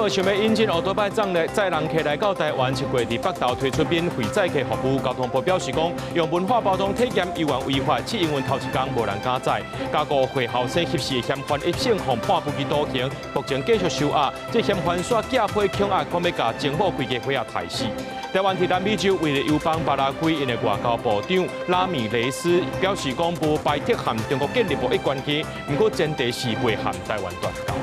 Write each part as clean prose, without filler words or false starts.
府想要引进奥多拜载人客来到台湾，7月伫北投推出免费载客服务。交通部表示讲，用文化包装体验依然违法，因为头一天无人敢载，加固会后生翕示嫌犯一审互判无期徒刑，目前继续收押。这嫌犯耍假批恐吓，讲要甲政府规家伙仔杀死。台湾伫南美洲为了友邦巴拉圭，因的外交部长拉米雷斯表示讲，无排斥和中国建立贸易关系，不过前提是袂和台湾断交。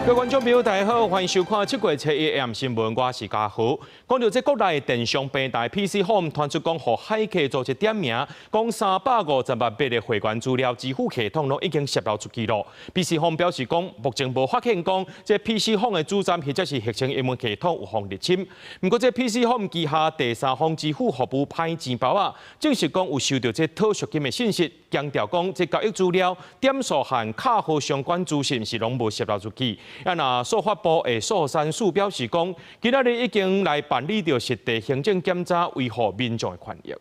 各位观众朋友，大家好，欢迎收看7月7日 AM 新闻，我是嘉豪。讲到这国内电商平台 PC Home 传出讲，互骇客组织点名，讲350万笔的会员资料支付系统拢已经泄露出去了。PC Home 表示讲，目前无发现讲这 PC Home 的主站或者是核心英文系统有互入侵。不过这 PC Home 旗下第三方支付服务派钱包啊，证实讲有收到这讨赎金的信息，强调讲这交易资料、点数和卡号相关资讯是拢无泄露出去。诉法部的寿山署表示讲，今仔日已经来办理着实地行政检查，维护民众的权益。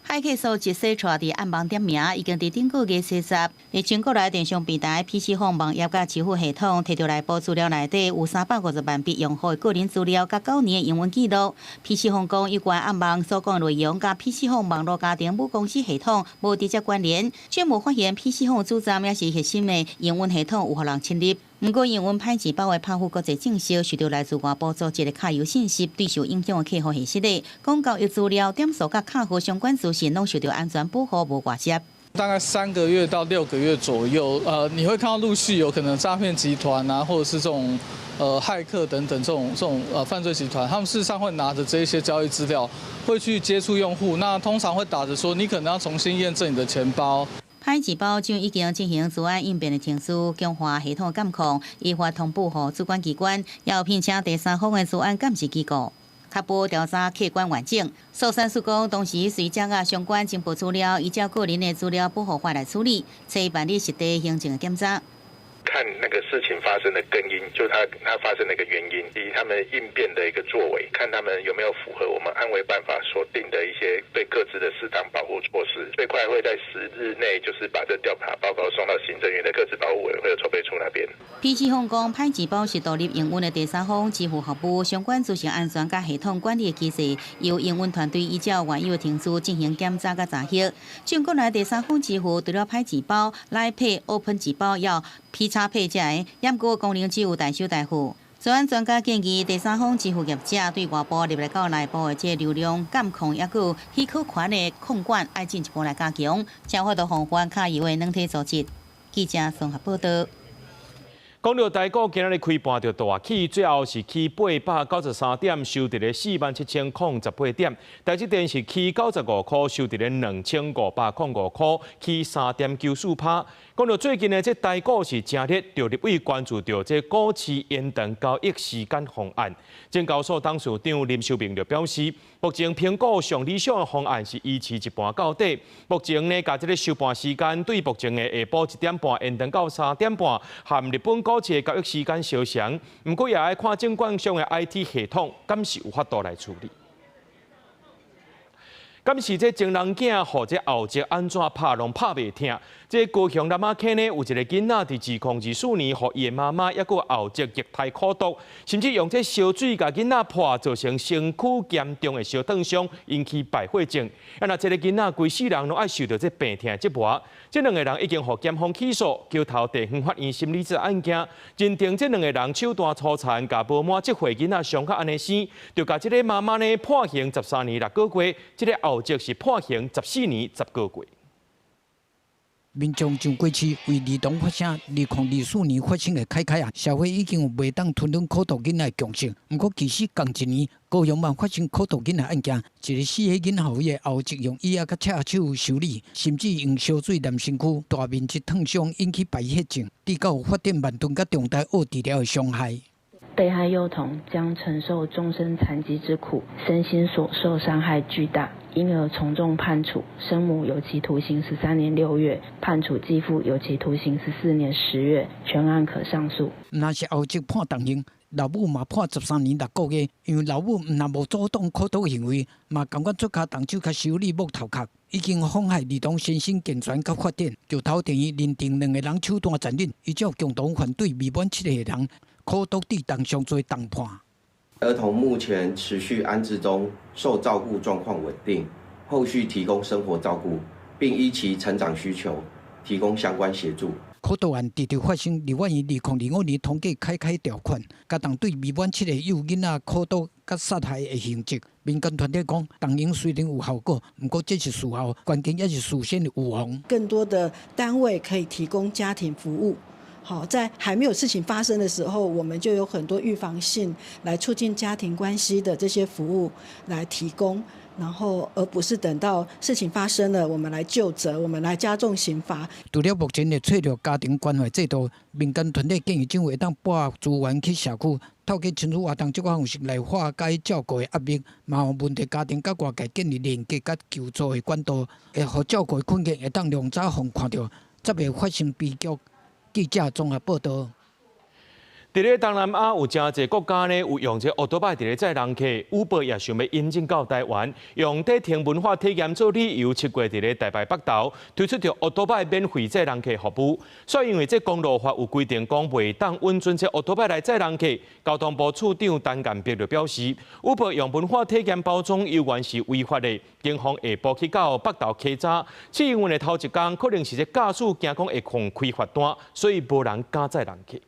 骇客所一洗出伫暗网点名，已经伫顶个月40日，中国内电商平台 PC Home 网页甲支付系统摕到内部资料内底有350万笔用户的个人资料甲9年的营运记录。PC Home 讲，有关暗网所讲内容甲 PC Home 网络家庭母公司系统无直接关联，却无发现 PC Home 主站也是核心的营运系统有互人侵入。不过，营运歹钱包的拍付国际证实，受到来自外部组织的卡邮信息对受影响的客户系列，讲交易资料、点数甲卡号相关资讯拢受到安全保护，无外泄。大概3个月到6个月左右，你会看到陆续有可能诈骗集团啊，或者是这种骇客等等这种犯罪集团，他们事实上会拿着这一些交易资料，会去接触用户，那通常会打着说你可能要重新验证你的钱包。歹钱包将已经进行资安应变的程序，强化系统监控，依法通报予主管机关，也有聘请第三方的资安监视机构，确保调查客观完整。寿山署讲，当时随掌握相关情报资料，依照个人的资料保护法来处理，且办理实地行政的检查。看那个事情发生的根因，就它发生的一个原因，以及他们应变的一个作为，看他们有没有符合我们安维办法所定的一些对个资的适当保护措施。最快会在10日内，就是把这调查报告送到行政院的个资保护委员会的筹备处那边。PC Home 讲，歹钱包是独立营运的第三方支付服务，相关资讯安全甲系统管理的机制，由营运团队依照原有的程序进行检查甲查核。中国内第三方支付除了歹钱包、Line Pay、Open 钱包要P-Pay 这个，不过功能只有大收大付。治安专家建议第三方支付业者对外部入来到内部的这流量监控，也有许可权的控管，要进一步来加强，才法度防范卡油的软体组织。记者综合报道。讲到台股今日开盘就大起，最后是起893点，收伫咧47018点。台积电是起95块，收伫咧2505块，起3.94%。讲到最近的这台股是正热，就立委关注到这股市延长交易时间方案。证交所董事长林秀明就表示，目前评估上理想的方案是依期一半到底。目前呢，甲这个收盘时间对目前的下晡1点半延长到3点半，和日本股市的交易时间相像。不过也要看证券商的 IT 系统，敢是有法度来处理。敢是这情人囝，或者后者安怎拍拢拍袂疼？这高雄南仔坑呢，有一个囡仔伫2024年，互伊的妈妈抑个后者液态苦毒，甚至用这烧水甲囡仔破，造成身躯严重的烧烫伤，引起败血症。那这个囡仔规世人拢爱受到这病痛折磨。这2个人已经互检方起诉，桥头地方法院审理这案件，认定这2个人手段粗残，甲无满7岁囡仔伤到安尼死，就甲这个妈妈呢判刑13年6个月，这个后者是判刑14年10个月。民众上过市为儿童发声，2024年发生的凯凯啊，社会已经有袂当吞忍苦毒囡仔的共识。不过，其实同一年，高雄嘛发生苦毒囡仔案件，一个4岁囡仔后裔后脊用椅仔甲赤手修理，甚至用烧水淋身躯，大面积烫伤引起败血症，至到有发展慢吞甲重大恶治疗的伤害。被害幼童将承受终身残疾之苦，身心所受伤害巨大，因而从重判处生母有期徒刑13年6月，判处继父有期徒刑14年10月，全案可上诉。若是后续判重刑，老母嘛判13年6个月，因为老母若无主动苦毒行为，嘛甘愿出脚动手甲修理木头壳，已经妨害儿童身心健全甲发展，桥头电影认定2个人手段残忍，依照共同反对未满7个人可督治当上罪重判。儿童目前持续安置中，受照顾状况稳定，后续提供生活照顾，并依其成长需求提供相关协助。可督案直直发生立法院2005年通过开条款，加重对未满7个幼囡仔可督甲杀害的刑责。民间团体讲，动用虽然有效果，不过这是事后，关键也是事先的预防。更多的单位可以提供家庭服务。好，在还没有事情发生的时候，我们就有很多预防性来促进家庭关系的这些服务来提供，然后而不是等到事情发生了，我们来究责，我们来加重刑罚。除了目前的脆弱家庭关怀制度，民间团体建议政府当拨资源去社区，透过亲子活动这款方式来化解照顾的压力，嘛让问题家庭甲外界建立连接甲求助的管道，会让照顾的困境会当量早互看到，才袂发生悲剧。记者综合报道。伫咧东南亚有真侪国家呢，有用这奥多拜伫咧载人客，Uber 也想要引进到台湾，用底听文化体验做理由，7月伫咧台北北投推出着奥多拜免费载人客服务。所以因为这公路法有规定讲袂当允准这奥多拜来载人客，交通部处长陈建斌就表示 ，Uber 用文化体验包装有关是违法的，警方下晡去到北投稽查，试营运的头一天可能是这驾驶惊讲会控开罚单，所以无人敢载人客。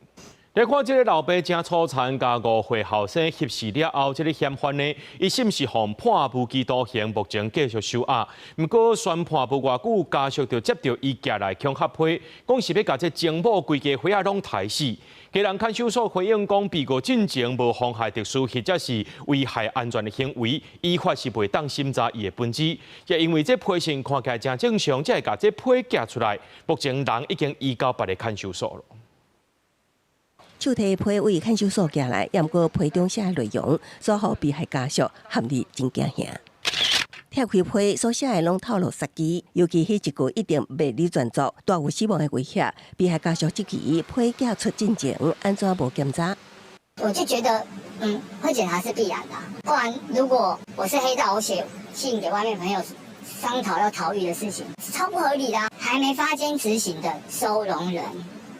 来看这个老爸真粗残，甲5岁后生挟持了后，这个嫌犯呢，伊是毋是互判无期徒刑？目前继续收押。不过宣判无偌久，家属就接到伊寄来恐吓批，讲是要甲这情某规家伙仔拢杀死。家人看守所回应讲，被告进前无妨害特殊或者是危害安全的行为，依法是袂当审查伊的本质。也因为这批信看起来真正常，才会甲这批寄出来。目前人已经移到别个看守所了。手提批为看守所寄来，也毋过批中写内容，所互被害家属含义真惊吓。拆开批所写的拢透露杀机，尤其迄一句一定袂你全作，大有死亡的威胁。被害家属即期批寄出进前，安怎无检查？我就觉得，会检查是必然的，不然如果我是黑道，我写信给外面朋友商讨要逃狱的事情，是超不合理的。还没发监执行的收容人，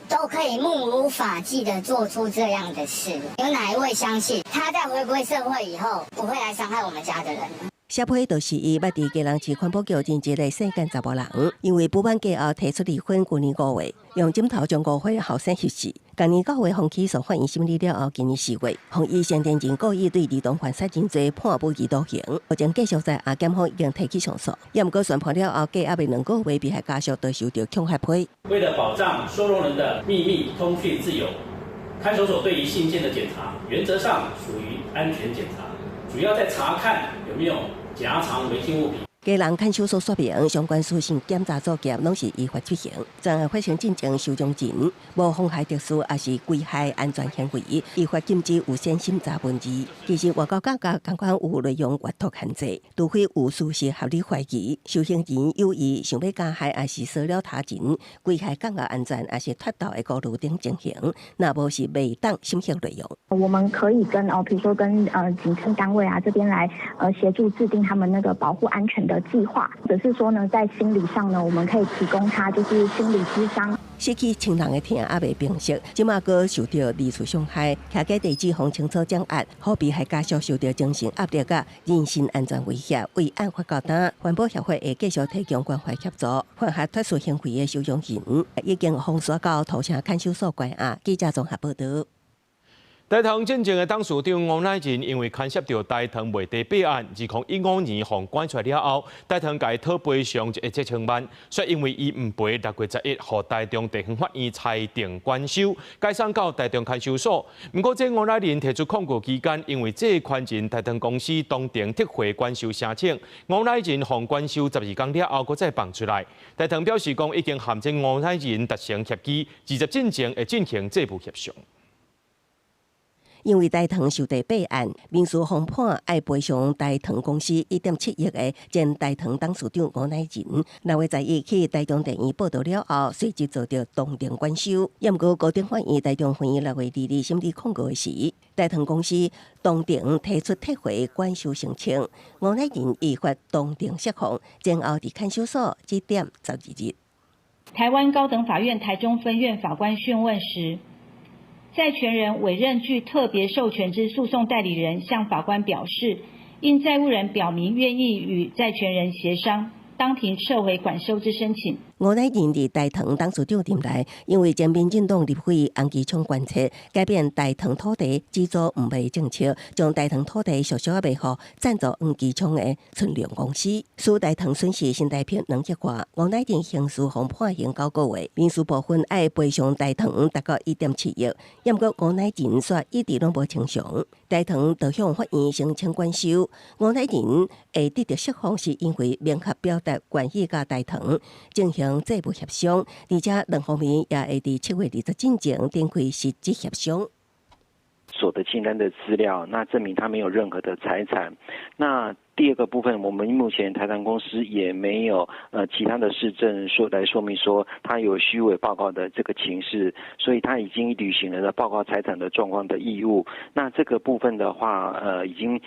都可以目无法纪的做出这样的事，有哪一位相信他在回归社会以后不会来伤害我们家的人呢？写批就是伊捌伫家人市环保局认一个世间查某人，因为不满家后提出离婚，去年5月用枕头将5岁后生挟持。今年9月放起诉法院审理了后，今年4月，向伊先天前故意对儿童犯杀真罪，判无期徒刑。目前继续在亚检方已经提起上诉，也毋过宣判了后，计还未2个月，被害家属都收到恐吓批。为了保障收容人的秘密通讯自由，看守所对于信件的检查，原则上属于安全检查，主要在查看有没有夹藏违禁物品。家人看守所说明，相关书信检查作业拢是依法执行。专案发生进前收容前，无妨害特殊也是危害安全行为，依法禁止有先审查文字。其实外交感觉同款有内容阅读限制，除非有事实合理怀疑，受刑人有意想要加害，还是杀了他人，危害港澳安全，还是脱逃的顾虑等情形，那无是未当审核内容。我们可以跟比如说跟警政单位啊这边来协助制定他们那个保护安全的计划，或者是说呢，在心理上呢，我们可以提供他就是心理咨商。失去亲人的疼也未平息，即马阁受到二次伤害，徛在地指方清楚掌握，好被害家属受到精神压力甲人身安全威胁，为案发交代，环保协会会继续提供关怀协助。犯下特殊行为的收容人已经封锁到土城看守所关押。记者综合报道。大同进前的董事长吴乃仁因为牵涉到大同卖地弊案，2015年被关出来了后，大同甲伊讨赔偿170万，却因为伊唔赔6月11日，互大同地方法院裁定关收，改送到大同看守所。不过，这吴乃仁提出控告期间，因为这款人大同公司当庭撤回关收申请，吴乃仁被关收12天了后，搁再放出来。大同表示讲，已经含这吴乃仁达成协议，20进前会进行这步协商。因为大唐受地备案，民事方判爱赔偿大唐公司1.7亿的前大唐董事长吴乃仁。6月11日去台中地院报道了后，随即遭到当庭官收。也毋过高等法院台中分院6月2日审理控告时，大唐公司当庭提出撤回官收申请，吴乃仁依法当庭释放，前后伫看守所1点12日。台湾高等法院台中分院法官讯问时，债权人委任具特别授权之诉讼代理人向法官表示，因债务人表明愿意与债权人协商，当庭撤回管收之申请。吴乃仁伫大唐董事长任内，因为前民进党立委洪基聪观测改变大唐土地只租唔卖政策，将大唐土地俗俗啊卖予赞助洪基聪的存量公司，使大唐损失新台币2亿外。吴乃仁刑事方判刑9个月，民事部分爱赔偿大唐达到1.7亿，也毋过吴乃仁却一直拢无清偿。大唐就向法院申请管收，吴乃仁会得到释放，是因为明确表达愿意甲大唐进行债务协商，而且两方面也会伫7月20日进前展开实质协商。所得清单的资料，那证明他没有任何的财产。那第二个部分，我们目前台糖公司也没有其他的事证说明说他有虚伪报告的这个情势，所以他已经履行了报告财产的状况的义务。那这个部分的话，已经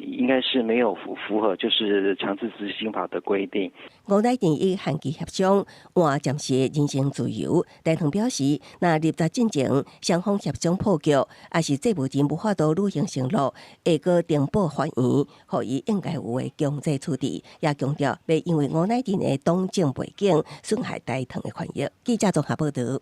应该是没有符合就是强制执行法的规定。吴乃仁以限期协商换暂时人身自由，大唐表示，那立法进前双方协商破局，也是债务人无法度履行承诺，会个呈报法院，予伊应该有的强制处理，也强调袂因为吴乃仁的党政背景损害大唐的权益。记者综合报道。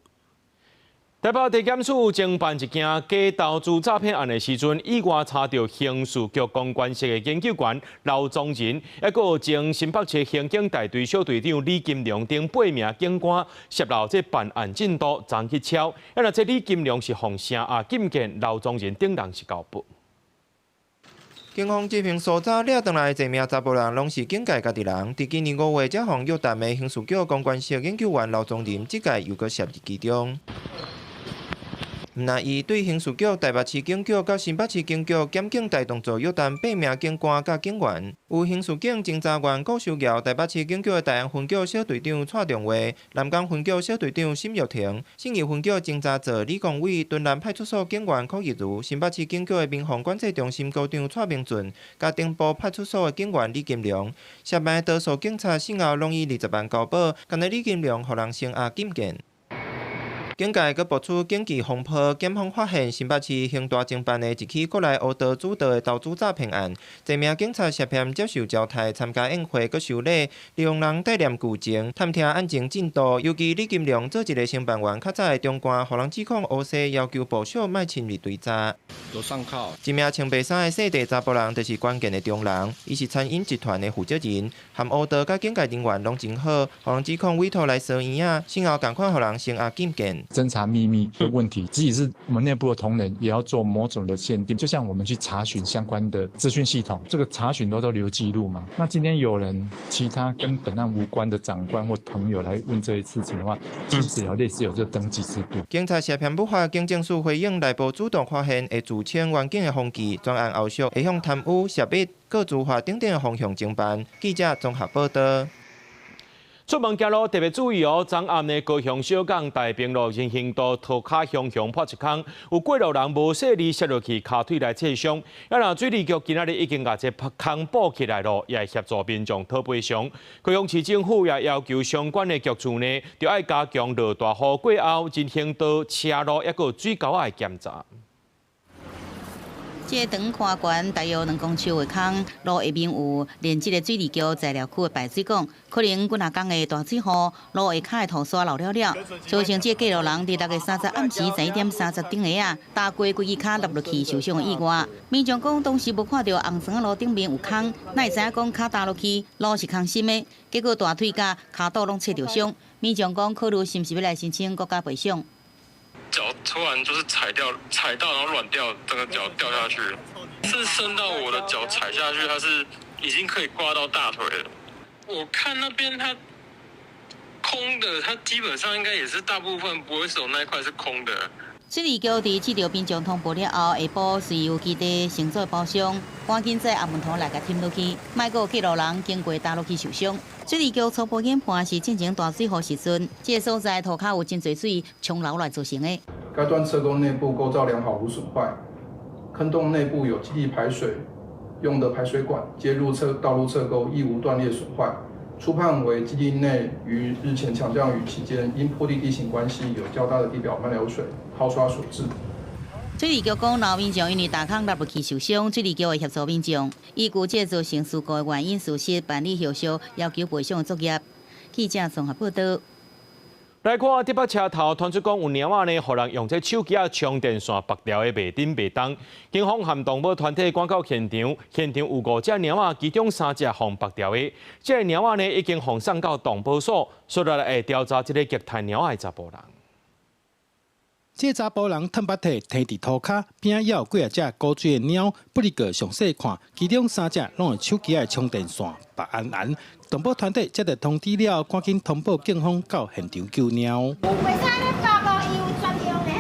台北地检署侦办一件假投资诈骗案的时阵，意外查到刑事局公关系的研究员刘宗仁，还有前新北市刑警大队小队长李金良等8名警官泄露这办案进度，昨去敲。那这李金良是奉声啊，禁见刘宗仁等人是交保。警方这篇搜查了回来的1名查甫人，拢是警界家己人。伫今年5月，才向约谈的刑事局公关系研究员刘宗仁，这届又搁涉入其中。毋但伊对刑事局、台北市警局、甲新北市警局检警大动作约谈8名警官甲警员，有刑事警侦查员顾修尧、台北市警局的大安分局小队长蔡仲华、南港分局小队长沈玉婷、信义分局侦查组李光伟、敦南派出所警员柯义如、新北市警局的民防管制中心高长蔡明俊，甲顶部派出所的警员李金良，涉案多数警察先后拢以20万交保，干那李金良互人声押禁见。警界佮部署警旗风波，检方发现新北市刑大侦办的一起国内乌道主导的投资诈骗案，多名警察涉嫌接受招待、参加宴会佮收礼，利用人带念旧情，探听案情进度。尤其李金良做一个承办员，较早的中官，互人指控乌西要求部署卖亲密对查。有上铐。一名穿白衫的细地查甫人，就是关键的中人，伊是餐饮集团的负责人，和乌道佮警界人员拢真好，互人指控委托来收银啊，先后赶快互人声押禁见。侦查秘密的问题，即使是我们内部的同仁，也要做某种的限定。就像我们去查询相关的资讯系统，这个查询都留记录嘛。那今天有人其他跟本案无关的长官或朋友来问这一事情的话，其实也类似有这登记制度。警察涉嫌不法警政署回应内部主动发现会自称员警的风气，专案后续会向贪污、涉密、各自化等等的方向侦办。记者综合报道。出门行路特别注意哦！昨暗的高雄小港大平路人行道涂骹向破一坑，有过路人无细力摔落去，骹腿来切伤。那水利局今仔日已经把这坑补起来了，也协助民众讨赔偿。高雄市政府也要求相关的局处呢，就要加强落大雨过后人行道、车路，还有水沟的检查。这长看悬大约2公尺的坑，路下面有连接的水利局材料区的排水管，可能几啊天的大水雨，路下骹的土沙漏了。造成这过路人伫6月30暗时11点30分的啊，踏过规只骹落去受伤的意外。民众讲当时无看到红绳路顶面有坑，哪会知影讲骹踏落去路是空心的？结果大腿甲骹肚拢切着伤。民众讲考虑是不是要来申请国家赔偿？脚突然就是踩到然后软掉，整个脚掉下去，是伸到我的脚踩下去，它是已经可以挂到大腿了。我看那边它空的，它基本上应该也是大部分不会是有那一块是空的。水利局伫接到民众通报了后，下晡随有基地乘坐包厢，赶紧在阿门头来甲添落去，莫个记录人经过打落去受伤。水利局初步研判是进行大水雨时阵，这个所在涂骹有真侪水冲流来造成的。该段车沟内部构造良好无损坏，坑洞内部有基地排水用的排水管接入道路侧沟，亦无断裂损坏。初判为基地内于日前强降雨期间，因坡地地形关系有较大的地表漫流水耗刷所致。水利局讲，老民众因为大坑落入去受伤，水利局会协助民众，依据这造成事故的原因事实办理后续要求赔偿的作业。记者综合报道。来看台北车头传出讲有猫仔呢，互人用这手机充电线拔掉的袂顶袂当。警方和动保团体赶到现场，现场有5只猫仔，其中3只互拔掉的。这猫仔呢已经互送到动保所，所来会调查这个虐待猫仔的查甫人。这查甫人脱把体摕伫涂骹边仔，有几啊只古锥的猫，不离个详细看，其中3只拢有手机的充电线拔安。动保团体接到通知了，赶紧通报警方到现场救猫。为啥咧拔无？伊有专用的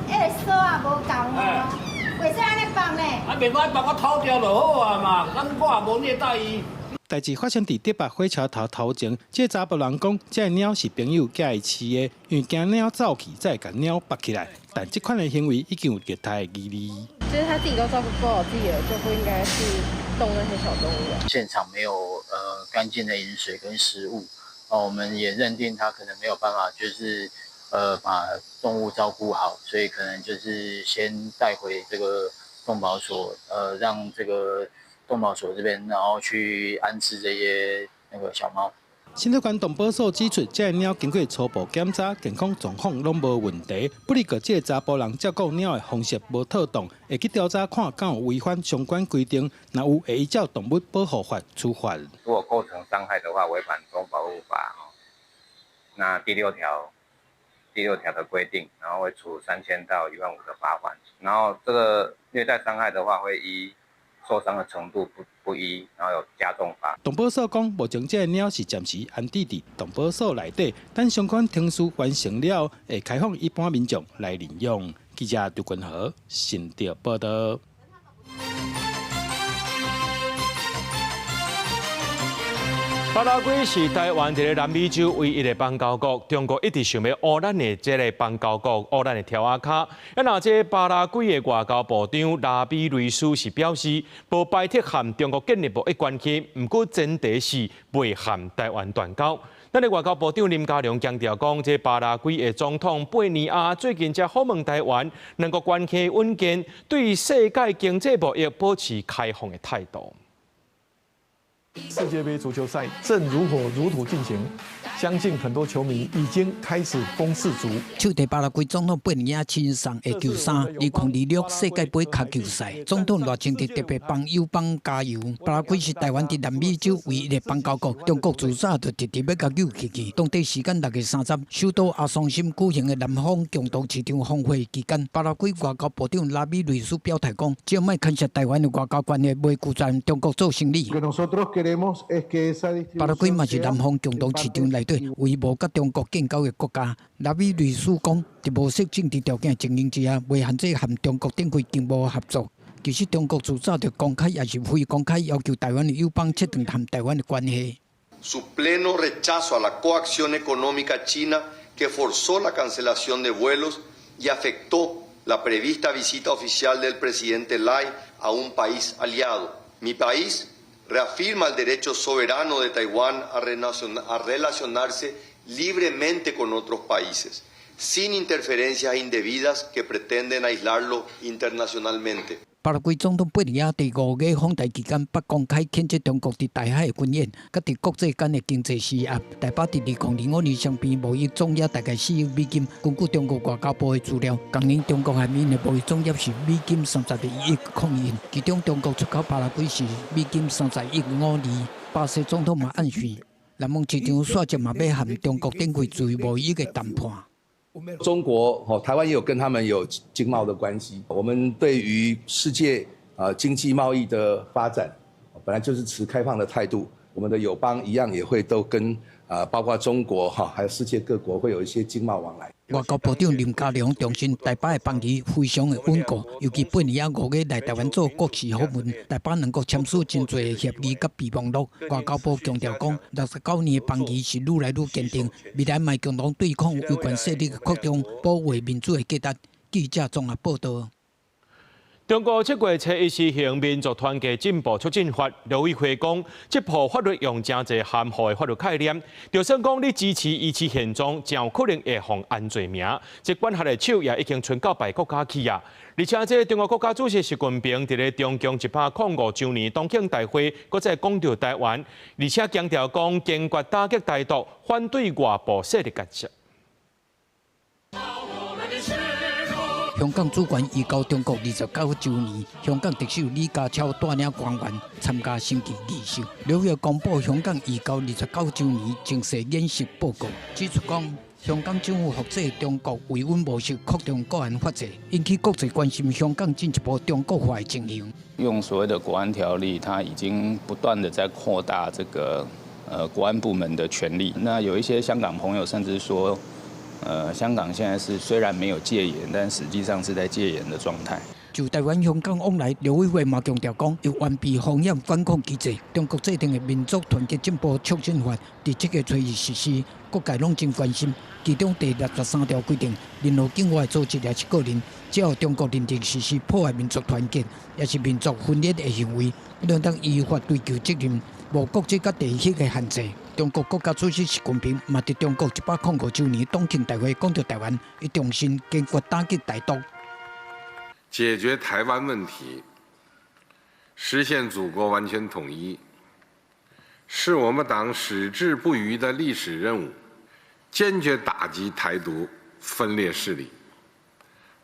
迄个锁啊无够哦。为啥安尼拔呢？啊，袂歹拔我偷掉就好啊嘛，咱我也无虐待伊。代志发生伫台北火车头前，这查甫人讲，这猫是朋友寄伊饲的，因为惊猫走去，才甲猫拔起来。但这款的行为已经有虐待的疑虑。就是他自己都照顾不好自己了，就不应该去动那些小动物了。现场没有干净的饮水跟食物，我们也认定他可能没有办法就是把动物照顾好，所以可能就是先带回这个动保所，让这个动保所这边，然后去安置这些那个小猫。新竹县动保所指出，这猫经过初步检查，健康状况拢无问题。不离个这查甫人照顾猫的方式无妥当，会去调查看敢有违反相关规定，若有会依照动物保护法处罚。如果构成伤害的话，违反动物保护法那第6条的规定，然后会处3000到15000的罚款。然后这个虐待伤害的话，会依受伤的程度不一，然后有加重罚。动保所讲，目前这猫是暂时安置伫动保所内底，等相关程序完成了，会开放一般民众来领用。记者杜君和新竹报道。巴拉圭是台湾一个南美洲唯一的邦交国，中国一直想要污咱的这个邦交国，污咱的条仔卡。那这巴拉圭的外交部长拉比瑞斯是表示，无摆脱和中国建立贸易关系，不过前提是未和台湾断交。咱的外交部长林佳龙强调讲，这巴拉圭的总统贝尼亚最近才访问台湾，两国关系稳健，对世界经济贸易保持开放的态度。世界杯足球赛正如火如荼进行，相信很多球迷已经开始攻世足。手提巴拉圭总统贝尼亚亲上的球衫，2026世界杯卡球赛，总统热情地特别帮友邦加油。巴拉圭是台湾伫南美洲唯一的邦交国，中国自早就直直要甲扭起去。当地时间6月30日，首都阿松森举行的南方共同市场峰会期间，巴拉圭外交部长拉比瑞斯表态讲，只要莫干涉台湾的外交关系，袂拒绝中国做生意。巴拉圭嘛是南方共同市场内底唯无甲中国建交的国家。拉比瑞斯讲，伫无适政治条件情形之下，未限制和中国展开经贸合作。其实中国自早就公开也是非公开要求台湾的友邦切断和台湾的关系。Su pleno rechazo a la coacción económica china que forzó la cancelación de vuelos y afectó la prevista visita oficial del presidente Lai a un país aliado. Mi país reafirma el derecho soberano de Taiwán a relacionarse libremente con otros países, sin interferencias indebidas que pretenden aislarlo internacionalmente. 巴拉圭总统贝尼亚伫5月访台期间，不公开谴责中国伫台海的军演，甲伫国际间的经济施压。台北伫2005年双边贸易总额大概4亿美金。根据中国外交部的资料，今年中国和缅的贸易总额是美金32亿控元，其中中国出口巴拉圭是美金30亿5厘。巴西总统嘛暗示，南方市场stra就嘛要和中国展开自由贸易的谈判。中国台湾也有跟他们有经贸的关系。我们对于世界经济贸易的发展，本来就是持开放的态度。我们的友邦一样也会都跟包括中国还有世界各国会有一些经贸往来。外交部长林佳龙重申，台北的邦谊非常的稳固，尤其本年5月来台湾做国事访问，台北能够签署真侪协议甲备忘录。外交部强调讲，69年的邦谊是愈来愈坚定，未来迈共同对抗有关势力的扩张，保卫民主的价值。记者综合报道。中国7月初一实行民族团结进步促进法，陆委会讲，这部法律用真侪含糊的法律概念，就算讲你支持依次现状，真有可能会犯安罪名。这管辖的手也已经传到别国家去啊！而且这中国国家主席习近平伫咧中共105周年党庆大会，搁再讲到台湾，而且强调讲坚决打击台独，反对外部势力干涉。香港主权移交中国29周年，香港特首李家超带领官员参加升旗仪式。6月公布香港移交29周年正式演习报告，指出讲香港政府复制中国维稳模式，扩张国安法制，引起国际关心香港进一步中国化的情形。用所谓的国安条例，它已经不断的在扩大这个国安部门的权力。那有一些香港朋友甚至说。香港现在是虽然没有戒严，但实际上是在戒严的状态。就台湾香港往来，陆委会嘛强调讲，要完备风险管控机制。中国制定的民族团结进步促进法，伫7月初一实施，各界拢真关心。其中第63条规定，任何境外组织也是个人，只要中国认定实施破坏民族团结，也是民族分裂的行为，应当依法追究责任，无国际甲地域的限制。中国国家主席习近平嘛，伫中国105周年党庆大会讲到台湾，伊重申坚决打击台独，解决台湾问题，实现祖国完全统一，是我们党矢志不渝的历史任务。坚决打击台独分裂势力，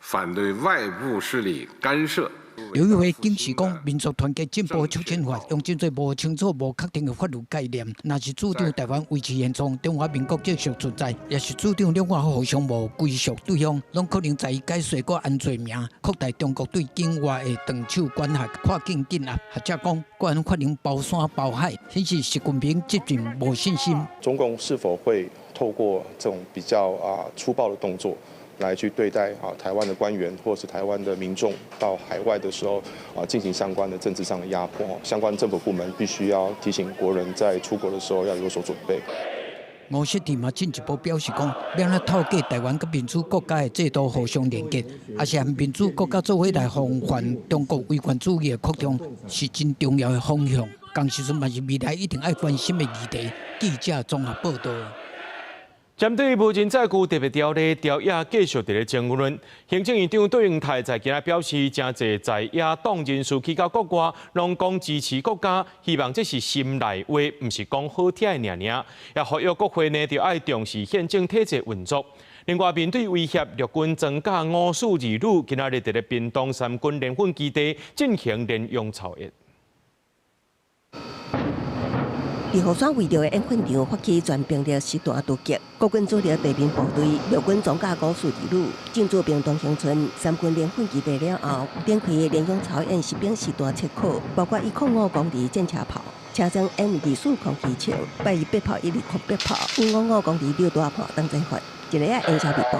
反对外部势力干涉。陆委会警示讲，民族团结进步促进法用真侪无清楚、无确定的法律概念，若是主张台湾维持现状，中华民国继续存在，也是主张两岸互相无归属对象，拢可能在解释国安罪名，扩大中国对境外的长手管辖、跨境镇压。学者讲，国安可能包山包海，显示习近平执政无信心。中共是否会透过这种比较粗暴的动作？来去对待台湾的官员或是台湾的民众到海外的时候进行相关的政治上的压迫，相关政府部门必须要提醒国人在出国的时候要有所准备。吴锡媞嘛进一步表示讲，要来透过台湾跟民主国家的制度互相连结，也是民主国家做伙来防范中国威权主义的扩张，是真重要的方向。同时阵嘛是未来一定要关心的议题。记者综合报道。针对无人载具特别条例调野继续伫咧争论，行政院长杜永泰在今仔表示，真侪在野党人士去到国外，拢讲支持国家，希望这是心内话，毋是讲好听的尔。也呼吁国会呢，就要重视宪政体制运作。另外，面对威胁，陆军增加5数2旅，今仔日伫咧屏东三军联训基地进行联用操演。伫河山围绕的演训场发起全兵力实弹突击，国军主力地面部队陆军总加5数2旅进驻屏东乡村三军联训基地了后，展开联用操演实兵实弹测考，包括105公里战车炮、车装 M24空气枪、818炮、120空迫炮、555公里榴弹炮等阵发，一个演习密布。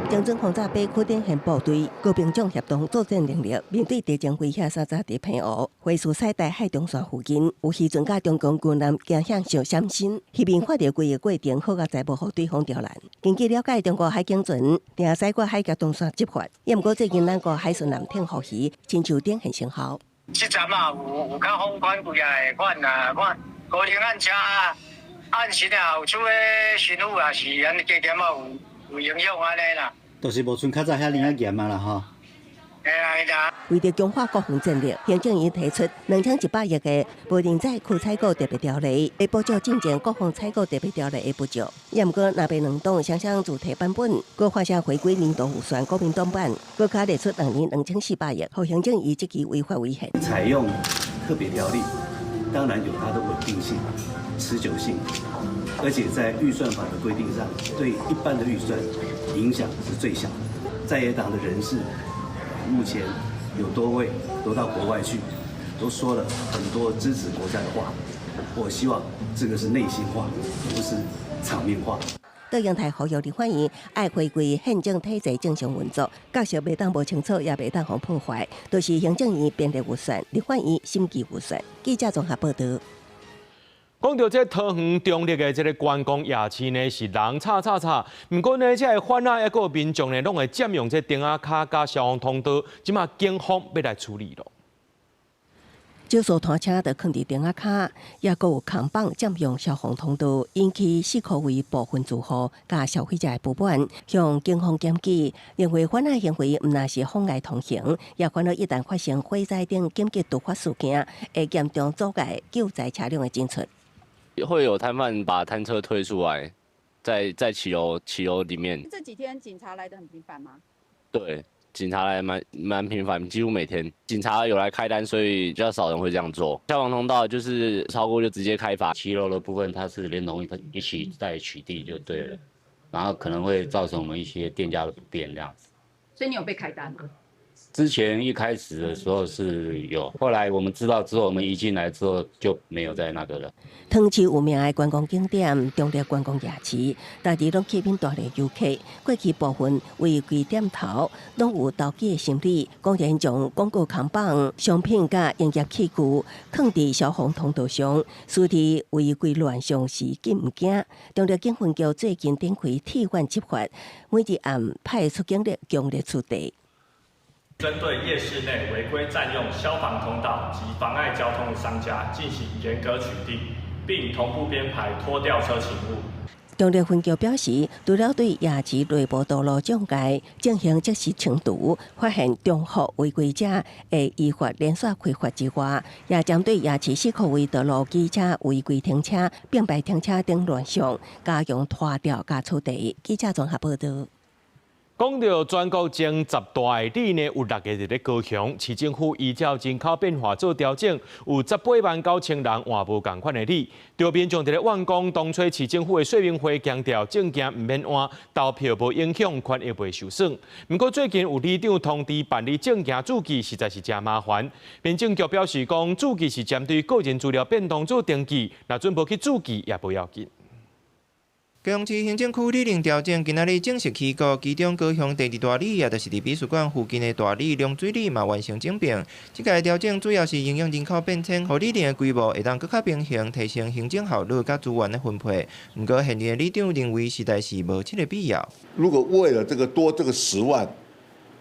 将军轰炸北区点现部队高兵种协同作战能力，面对地震威胁三早伫平湖、花树赛台海中线附近，有时阵甲中共军舰惊向上闪身，迄边看到规个过程，好甲在无互对方刁难。根据了解，中国海警船定西过海峡东线执法，也毋过最近咱国海巡舰艇护航，亲像点现成效。这站啊，有较放宽几啊个款啊，看高龄按车按时啊，有出个新妇啊，是安尼加减啊有影响安尼啦。就是无像较早遐尼啊严啊啦吼。为着强化国防战略，行政院提出2100亿的无人载具采购特别条例，来补助进前国防采购特别条例的不足。也毋过，若被两党双双主题版本，搁发射回归年度预算国民党版，搁加列出2年2400亿，互行政以这个违法违宪。采用特别条例，当然有它的稳定性、持久性，而且在预算法的规定上，对一般的预算影响是最小的。在野党的人士目前有多位都到国外去，都说了很多支持国家的话，我希望这个是内心话，不是场面话。到阳台呼吁立法院爱回归宪政体制正常运作，角色袂当无清楚，也袂当互破坏，都是行政院编列预算，立法院审计预算。记者综合报道。讲到这桃园中立的这个观光夜市呢，是人吵，不过呢，这个犯仔还有民众呢，拢会占用这灯仔卡加消防通道，即马警方要来处理咯。少数摊车就放伫灯仔卡，也佫有扛棒占用消防通道，引起市区为部分住户甲消费者的不满，向警方检举，认为犯仔行为毋但是妨碍通行，也可能一旦发生火灾等紧急突发事件，会严重阻碍救灾车辆的进出。会有摊贩把摊车推出来，在骑楼里面。这几天警察来得很频繁吗？对。警察来蛮频繁，几乎每天警察有来开单，所以比较少人会这样做。消防通道就是超过就直接开罚，骑楼的部分它是连同一起在取缔就对了，然后可能会造成我们一些店家的不便这样子。所以你有被开单吗？之前一开始的时候是有，后来我们知道之后，我们移进来之后就没有再那个了。汤市有名的观光景点中立观光夜市，大致拢吸引大量游客。过去部分违规店头拢有投机的心理，公然将广告扛棒、商品甲营业器具放伫消防通道上，使得违规乱象是惊唔惊。中立警分局最近展开替换执法，每日暗派出警力强烈出地。针对夜市内违规占用消防通道及妨碍交通的商家进行严格取缔，并同步编排拖吊车勤务。中立分局表示，除了对夜市内部道路障碍进行即时清除，发现重复违规者会依法连续开罚之外，也针对夜市市区为道路机车违规停车、并排停车等乱象，加强拖吊加处理。记者综合报道。讲到全国前10大里呢，有6个伫咧高雄，市政府依照人口变化做调整，有18万9千人换无同款的里。对面将伫咧万公东吹市政府的说明会强调，证件唔免换，投票无影响，权益袂受损。不过最近有里长通知办理证件注记实在是真麻烦。民政局表示讲，注记是针对个人资料变动做登记，若准无去注记也不要紧。高雄市行政区里令调整，今仔日正式起告，其中高雄第2大里，也就是伫美术馆附近的大里龙水里嘛完成整并。这个调整主要是因应人口变迁，互里令的规模会当更较平衡，提升行政效率甲资源的分配。不过现任的里长认为实在是无这个必要。如果为了这个多这个10万，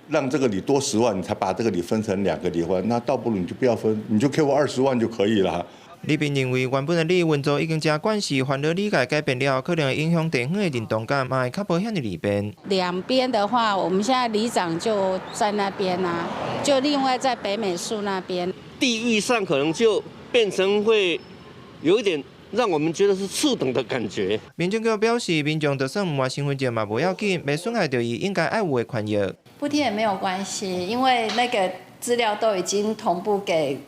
让这个里多10万，你才把这个里分成2个里分，那倒不如你就不要分，你就给我20万就可以了。李斌认为，原本的里运作已经真惯势，烦恼理解改变了，可能会影响地方的认同感，嘛会较无遐尼利便。两边的话，我们现在里长就在那边啊，就另外在北美术那边。地域上可能就变成会有一点让我们觉得是次等的感觉。民政局表示，民众就算唔换身份证嘛不要紧，袂损害到伊应该爱有的权益。不听也没有关系，因为那个资料都已经同步给。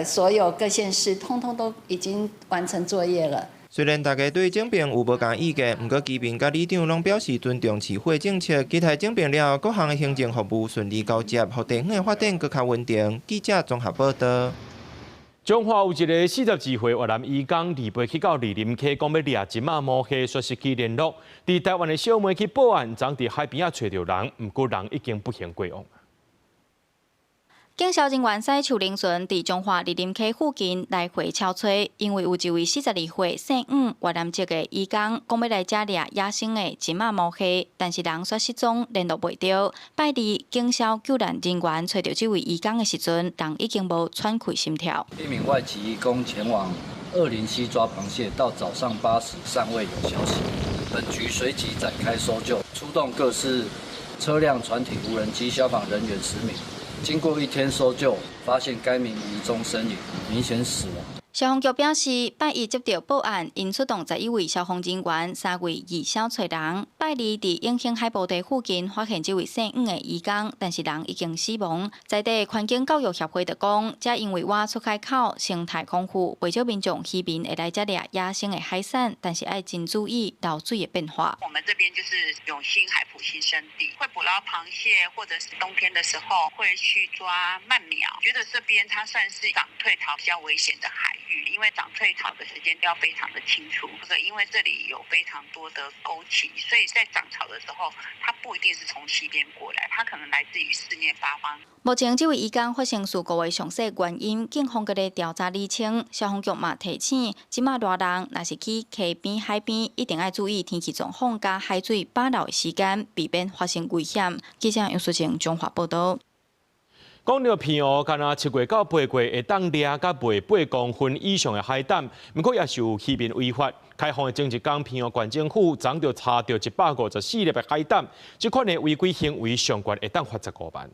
所有各县市通通都已经完成作业了。虽然大家对整并有无同意见，不过居民甲里长拢表示尊重市府政策，期待整并了各项的行政服务顺利交接，互地方的发展更较稳定。记者综合报道。中华有一个42岁越南移工离飞去到士林溪，讲要掠一马毛虾，说失去联络。伫台湾的小妹去报案，昨伫海边找到人，不过人已经不幸归往。警消人员在树林村伫中华士林溪附近来回敲催，因为有一位42岁姓吴越南籍的移工，讲要来遮掠野生的金马毛虾，但是人却失踪，联络袂到。拜二，警消救援人员找到这位移工的时阵，人已经无喘气心跳。一名外籍移工前往二林溪抓螃蟹，到早上8时尚未有消息。本局随即展开搜救，出动各式车辆、船体、无人机、消防人员10名。经过1天搜救，发现该名疑中身影，明显死亡。消防局表示，拜一接到报案，因出动11位消防人员，3位义消找人。拜二伫永兴海部地附近发现这位姓吴的移工，但是人已经死亡。在地环境教育协会就讲，这因为挖出海口生态丰富，为少民众渔民会来这掠野生的海产，但是要真注意捞水的变化。我们这边就是永兴海埔新生地，会捕捞螃蟹，或者是冬天的时候会去抓鳗苗，觉得这边它算是涨退潮比较危险的海域。域，因为长翠草的时间要非常的清楚。因为这里有非常多的沟渠，所以在涨潮的时候，它不一定是从西边过来，它可能来自于四面八方。目前这位渔工发生事故的详细原因，警方伫咧调查厘清。消防局嘛提醒，即马热人若是去溪边、海边，一定要注意天气状况加海水饱流的时间，避免发生危险。记者杨淑晴综合报道。讲到偏湖，敢若7月到8月会当掠甲卖8公分以上的海胆，不过也是有渔民违法。开放的前一天，偏湖县政府昨就查到154粒的海胆，这款的违规行为上悬会当罚15万。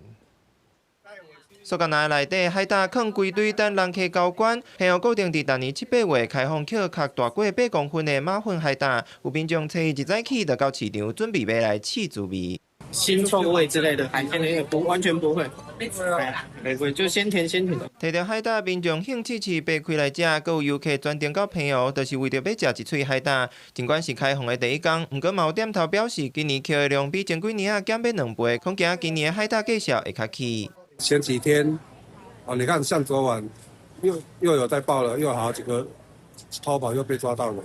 苏格纳内底海胆放规堆等人客交管，偏湖固定伫逐年7、8月开放捡较大过8公分的马粪海胆，有民众初一一早起就到市场准备买来试滋味。腥臭味之类的海鲜类完全不会，不会，就鲜甜鲜甜的。摕到海胆，民众兴趣是扒开来食，阁有游客专程到偏湖，就是为着要食一喙海胆。尽管是开放的第一天，不过嘛有点头表示，今年捡的量比前几年啊减少2倍，恐惊今年的海胆价格会较起。前几天，你看像昨晚又有在报了，又有好几个偷跑又被抓到了，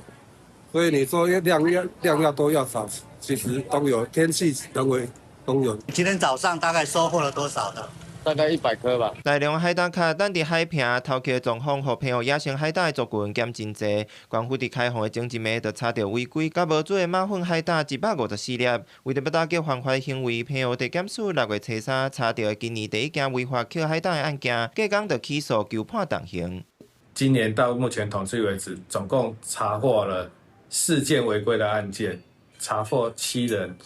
所以你说量要多要少，其实都有，天气人为都有。今天早上大概收获了多少呢？大概100颗吧。大量海胆卡等伫海坪偷窃的状况，互偏湖野生海胆的族群减真济。官府伫开放的前一暝，就查到违规甲无做的马粪海胆154粒。为着要打击犯法行为，偏湖地检署6月初3查到今年第一件违法捡海胆的案件，隔天就起诉求判动刑。今年到目前统计为止，总共查获了4件违规的案件，查获7人，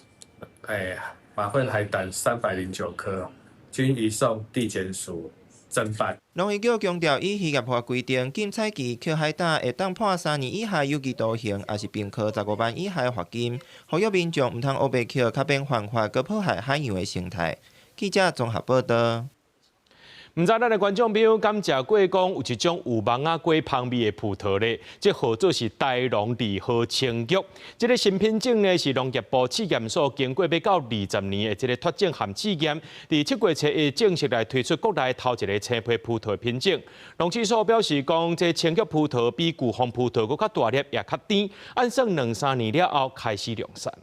马粪海胆309颗。均移送地检署侦办。农渔局强调，以渔业法规定，禁采集捡海胆会当判3年以下有期徒刑，也是并科15万以下的罚金。呼吁民众唔通黑白捡，较免犯法，佮破坏海洋的生态。记者综合报道。唔知咱的观众朋友敢食过讲有一种有芒仔果香味的葡萄呢？这号做是台农2号青玉。这个新品种呢是农业部试验所经过要到20年的这个脱种含试验，伫7月初1正式来推出国内头一个青皮葡萄品种。农试所表示讲，这青玉葡萄比巨峰葡萄搁较大粒，也较甜，按算2-3年了后开始量产。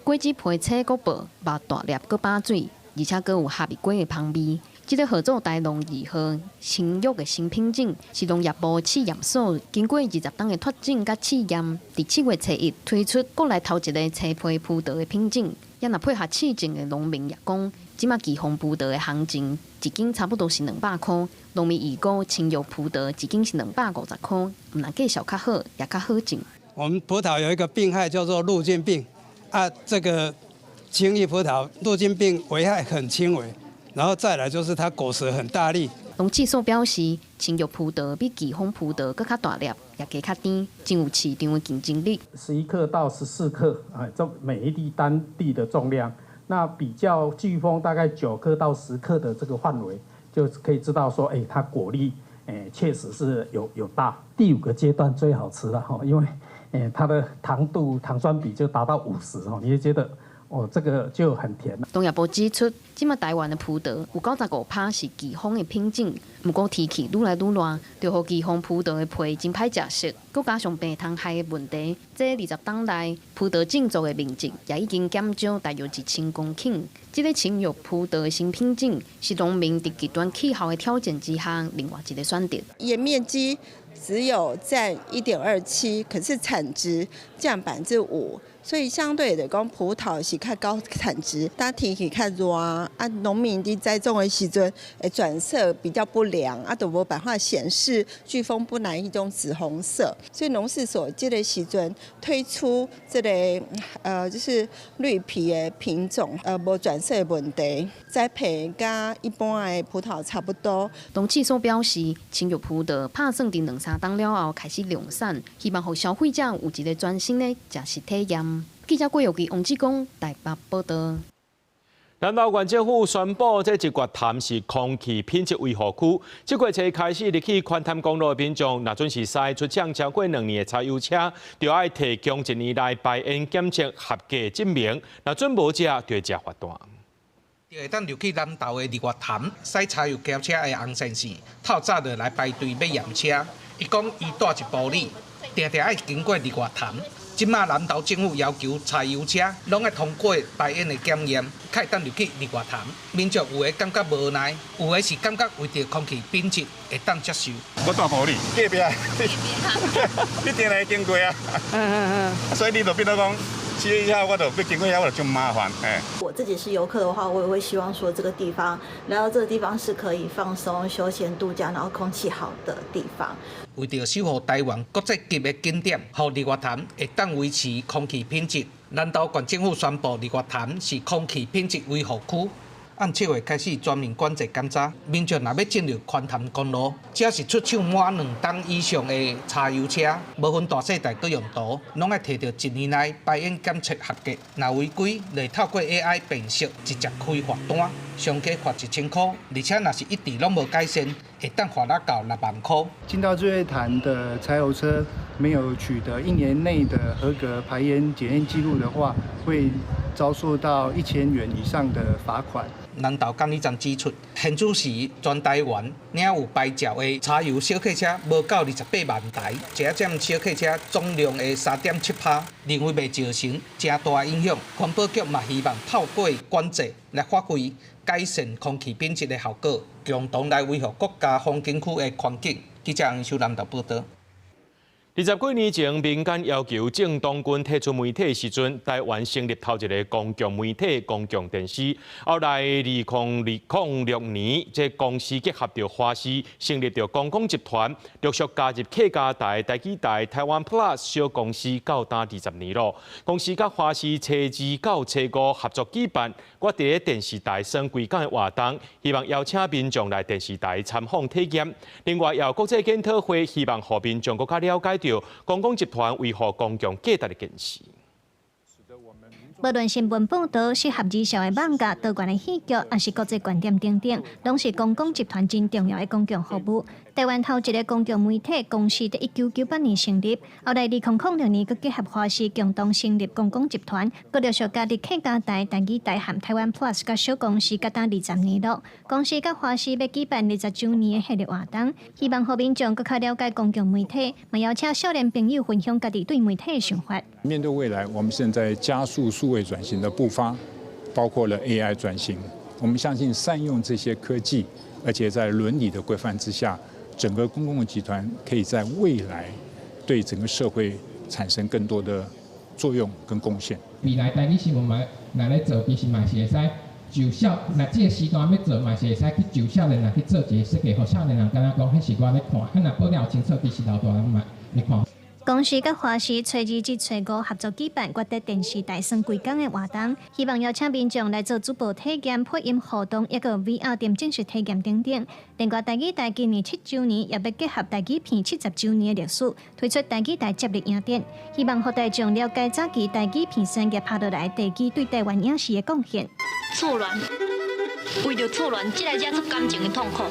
果子皮青搁薄，肉大粒搁把水。而且阁有哈密瓜的香味。这个合作台农2号青玉的新品种，是农业部试验所经过20天的脱种甲试验，伫7月初1推出国内头一个青皮葡萄的品种。也若配合试种的农民也讲，即马巨峰葡萄的行情一斤差不多是200块，农民预估青玉葡萄一斤是250块，毋但价效较好，也较好种。我们葡萄有一个病害叫做路径病，这个青玉葡萄路径病危害很轻微，然后再来就是它果实很大粒。农试所表示，青玉葡萄比巨峰葡萄更较大粒，也加较甜，真有市场的竞争力。11克到14克这每一粒单粒的重量，那比较巨峰大概9克到10克的这个范围，就可以知道说，它果粒确实是有大。第5个阶段最好吃了因为它的糖酸比就达到50你就觉得。这个就很甜了。农业部指出，即马台湾的葡萄有95%是巨峰的品种，不过天气愈来愈热，就互巨峰葡萄的皮真歹食色，佮加上病虫害的问题，这20天内葡萄种植的面积也已经减少大约1000公顷。这个青玉葡萄的新品种是农民在极端气候的挑战之下另外一个选择。叶面积只有占1.27%，可是产值降5%。所以相对来讲，葡萄是较高产值，但天气较热农民伫栽种的时阵，转色比较不良都无办法显示巨峰不南一种紫红色。所以农事所这个时阵推出这个就是绿皮的品种，无转色的问题，栽培甲一般的葡萄差不多。农试所表示，青玉葡萄拍算伫2-3天了后开始量产，希望互消费者有一个全新的食食体验。记者郭佑基、王志光台北报道。南投县政府宣布，这一月潭是空气品质维护区。这月初开始，入去宽潭公路的民众，若准是驶出厂超过2年的柴油车，就要提供1年内排烟检测合格证明；若准无者，就会吃罚单。会当入去南投的日月潭，驶柴油轿车的红线线，透早就来排队要验车。伊讲伊住一埔里，定定爱经过日月潭。即马南投政府要求柴油车拢要通过排烟的检验，才会当入去日月潭。民众有诶感觉无奈，有诶是感觉为着空气品质会当接受。我住埔里隔壁，你定来经过啊。所以你就变到讲。接一下，我就要经过一下，我就麻烦。我自己是游客的话，我也会希望说这个地方来到这个地方是可以放松、休闲度假，然后空气好的地方。为着守护台湾国际级的景点，让日月潭会当维持空气品质，南投县政府宣布日月潭是空气品质维护区。按7月开始全面管制检查，民众若要进入宽潭公路，只要是出厂满2吨以上的柴油车，无分大细大各用途，拢要摕到1年内排烟检测合格。若违规，就透过 AI 辨识，直接开罚单，上加罚1000块，而且若是一直拢无改善，会当罚到6万块。进到日月潭的柴油车没有取得1年内的合格排烟检验记录的话，会遭受到1000元以上的罚款。南投监理站指出，现此时全台湾领有牌照的柴油小客车无到28万台，这占小客车总量的3.7%，认为未造成正大影响。环保局嘛希望透过管制来发挥改善空气品质的效果，共同来维护国家风景区的环境。记者黄秀南投报道。20几年前，民间要求正当军退出媒体时阵，台湾成立头一个公共媒体公共电视。后来2006年，这公司结合着华视，成立着公共集团，陆续加入客家台、台基台、台湾 Plus 小公司，到达20年咯。公司甲华视初2到初5合作举办，我伫电视台选规港的活动，希望邀请民众来电视台参访体验。另外，也有国际研讨会，希望互民众更加了解到公共集团维护公共价值的建设。无论新闻报道、适合儿少的网架、多元的戏剧，还是国际观点等等，拢是公共集团真重要的公共服务。台湾头一个公共媒体公司在1998年成立，后来2006年佮结合华视共同成立公共集团，佮陆续加入客家台、台基台和台湾 Plus 佮小公司，达20年咯。公司佮华视要举办20周年的系列活动，希望互民众佮较了解公共媒体，嘛邀请少年朋友分享家己对媒体的想法。面对未来，我们现在加速数位转型的步伐，包括了 AI 转型。我们相信善用这些科技，而且在伦理的规范之下，整个公共集团可以在未来对整个社会产生更多的作用跟贡献。未来台语新闻嘛，若咧做，其实嘛是会使就少，若这个时段要做嘛是会使去就少年人去做一个设计，互少年人敢若讲，迄是我咧看，若保了清楚，其实老大人嘛咧看。公司甲华视初2至初5合作举办我伫电视台选规港的活动，希望邀请民众来做主播体验、配音互动，一个 VR 点正式体验等等。另外，台基台今年7周年也要结合台基片70周年的历史，推出台基台接力影展，希望互大众了解早期台基片产业拍落来地基对台湾影视的贡献。错乱，为着错乱，这个才是感情的痛苦。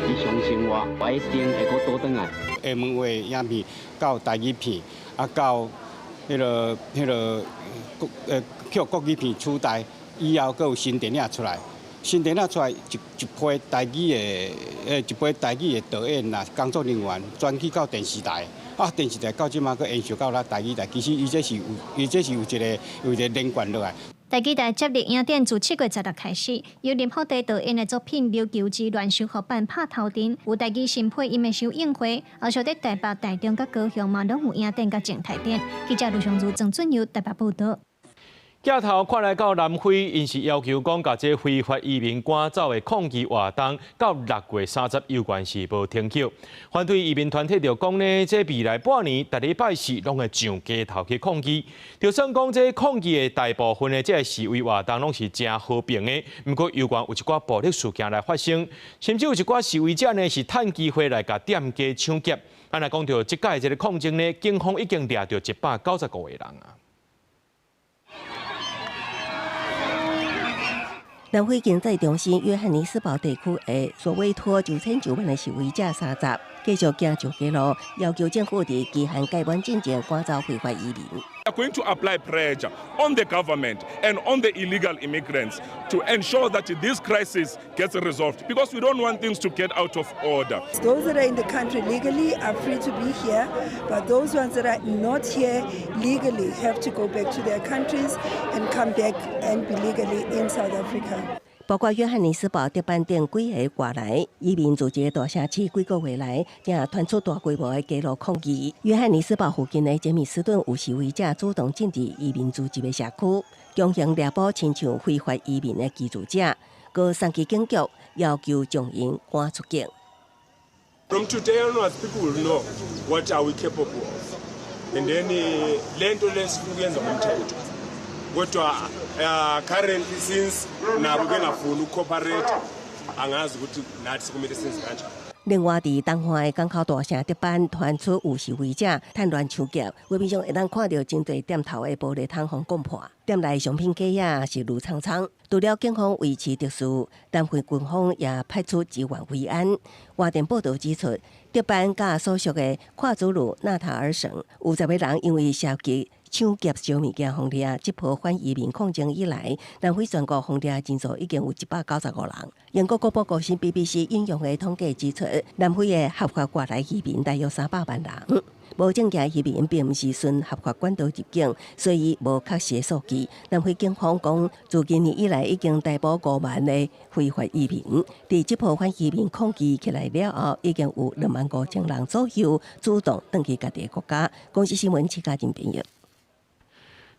你相信我一定会搁倒转来。厦门话影片到台语片，到叫国语片取代，以后搁有新电影出来。新电影出来一批台语的，一批台语的导演啦、工作人员转去到电视台。电视台到即马搁延续到咱台语台，其实伊这是有一个连贯落来。台基台接力影展自7月16开始，由林浩地导演的作品《琉球之乱》首合办拍头阵，有台基新配音的首映会，后续在台北、台中、甲高雄嘛拢有影展甲静态展。记者卢尚如、郑俊佑台北报道。镜头看来到南非，因是要求讲，甲这非法移民赶走的抗议活动，到6月30有关是无停休。反对移民团体就讲呢，这未来半年，逐礼拜四拢会上街头去抗议。就算讲这抗议的大部分的这示威活动拢是真和平的，不过有关有一寡暴力事件来发生，甚至有一寡示威者呢是趁机会来甲店家抢劫。按来讲到即届这个抗争呢，警方已经抓到195个人啊。南非经济中心约翰尼斯堡地区的索韦托9000万的示威者3集，继续行上街路，要求政府伫期限届满之前赶走非法移民。We are going to apply pressure on the government and on the illegal immigrants to ensure that this crisis gets resolved because we don't want things to get out of order. Those that are in the country legally are free to be here, but those ones that are not here legally have to go back to their countries and come back and be legally in South Africa. 包括约翰尼斯堡、德班等几个外来移民自这个大城市几个月来，也传出大规模的街路抗议。约翰尼斯堡附近的杰米斯顿有示威者主动进入移民聚集的社区，强行猎捕亲像非法移民的居住者，佮送去警局，要求将因赶出境。From today onwards, people will know what are we capable of, and then lento lesifukwenza ngomthetho. Kodwa currently since nabo bengafuni ucooperate angazi ukuthi nathi kumele senze kanjani. 另外，伫东华的港口大城德班传出有示威者趁乱抢劫，画面上会当看到真侪店头的玻璃窗互攻破，店内商品架也是如苍苍。除了警方维持秩序，南非军方也派出支援维安。外电报道指出，德班甲所属的跨祖鲁纳塔尔省有10个人因为涉及抢劫小物件轰掠，这波反移民抗争以来，南非全国轰掠人数已经有195人。英国广播公司 BBC 引用的统计指出，南非的合法外来移民大约300万人。无证件移民并不是顺合法管道入境，所以无确实的数据。南非警方讲，自今年以来已经逮捕5万的非法移民。伫这波反移民抗议起来了后，已经有25000人左右主动登去家己的国家。公司新闻，请家庭朋友。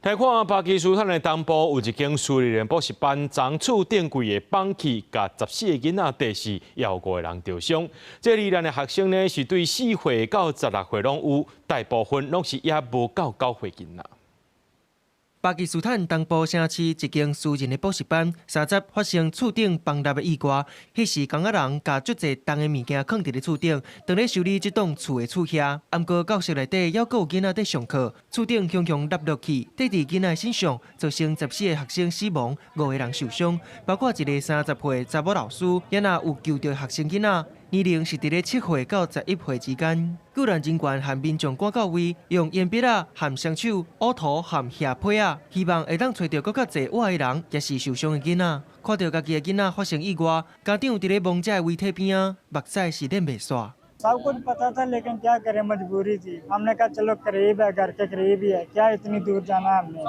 来看巴基斯坦的东部有一间私立的补习班，长厝顶柜的绑起，甲14个囡仔地死，也有5个人受伤。这里咱的学生呢，是对4岁到16岁拢有，大部分拢是也无到9岁囡仔。巴基斯坦东部城市一间私人的补习班，3日发生厝顶崩塌的意外。迄时，工仔人甲足侪重的物件放伫咧厝顶，当咧修理这栋厝的厝遐。毋过教室内底还阁有囡仔在上课，厝顶雄雄塌落去，跌伫囡仔身上，造成14个学生死亡，5个人受伤，包括一个30岁查某老师，也若有救到学生囡仔。年龄是伫咧7岁到11岁之间。救援人员和民众赶到位，用烟笔啊、和双手、乌涂和下皮啊，希望会当找到更较侪活的人，也是受伤的囡仔。看到家己的囡仔发生意外，家长伫咧亡者的遗体边啊，目屎是忍袂煞。सब कुछ पता था लेकिन क्या करें मजबूरी थी हमने कहा चलो करीब है घर के करीब ही है क्या इतनी दूर जाना है हमने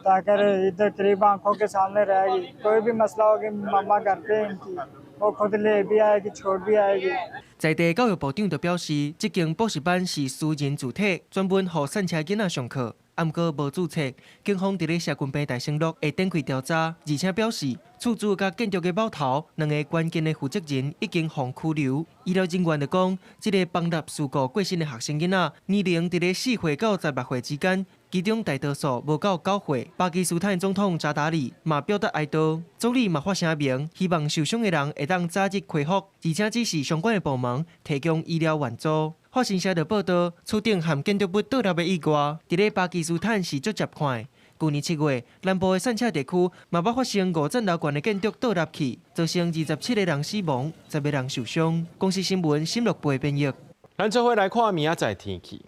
ताकर इधर करीब आंखों के सामने रहेगी कोई भी मसला होगी मम्मा घर पे इनकी वो खुद ले भी आएगी छोड़ भी आएगी 在地教育部长就表示，这间补习班是私人主体，专门予散车囡仔上课。毋过无注册，警方伫咧社群平台承诺会展开调查，而且表示厝主甲建筑嘅包头2个关键的负责人已经被拘留。医疗人员就讲，这个崩塌事故过身的学生囡仔年龄伫咧4岁到18岁之间，其中大多数无到9岁。巴基斯坦总统扎达里嘛表达哀悼，总理嘛发声明，希望受伤的人会当早日恢复，而且指示相关的部门提供医疗援助。法新社就报道，厝顶含建筑物倒塌的意外，伫咧巴基斯坦是足接看的。去年7月，南部的散车地区嘛捌发生5层楼高的建筑倒塌去，造成27个人死亡，10个人受伤。公司新闻沈乐培编译。咱做伙来看明仔载天气。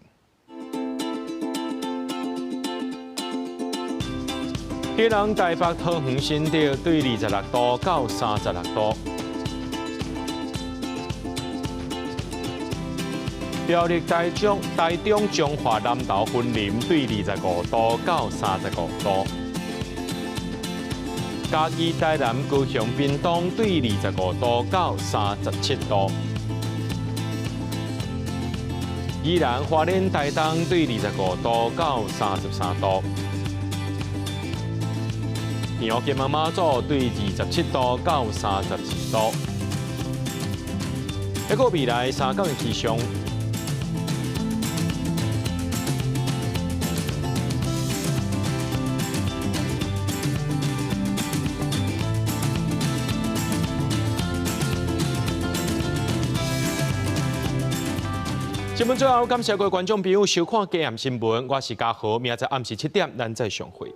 基隆台北桃园新竹对26度到36度。苗栗台中彰化南投云林对25度到35度，嘉义台南高雄屏东对25度到37度，宜兰花莲台东对25度到33度，平湖金门马祖对27度到34度。一个未来3天的气象。新闻最后，感谢各位观众朋友收看《家咸新闻》，我是嘉豪，明仔载暗时7点咱再相会。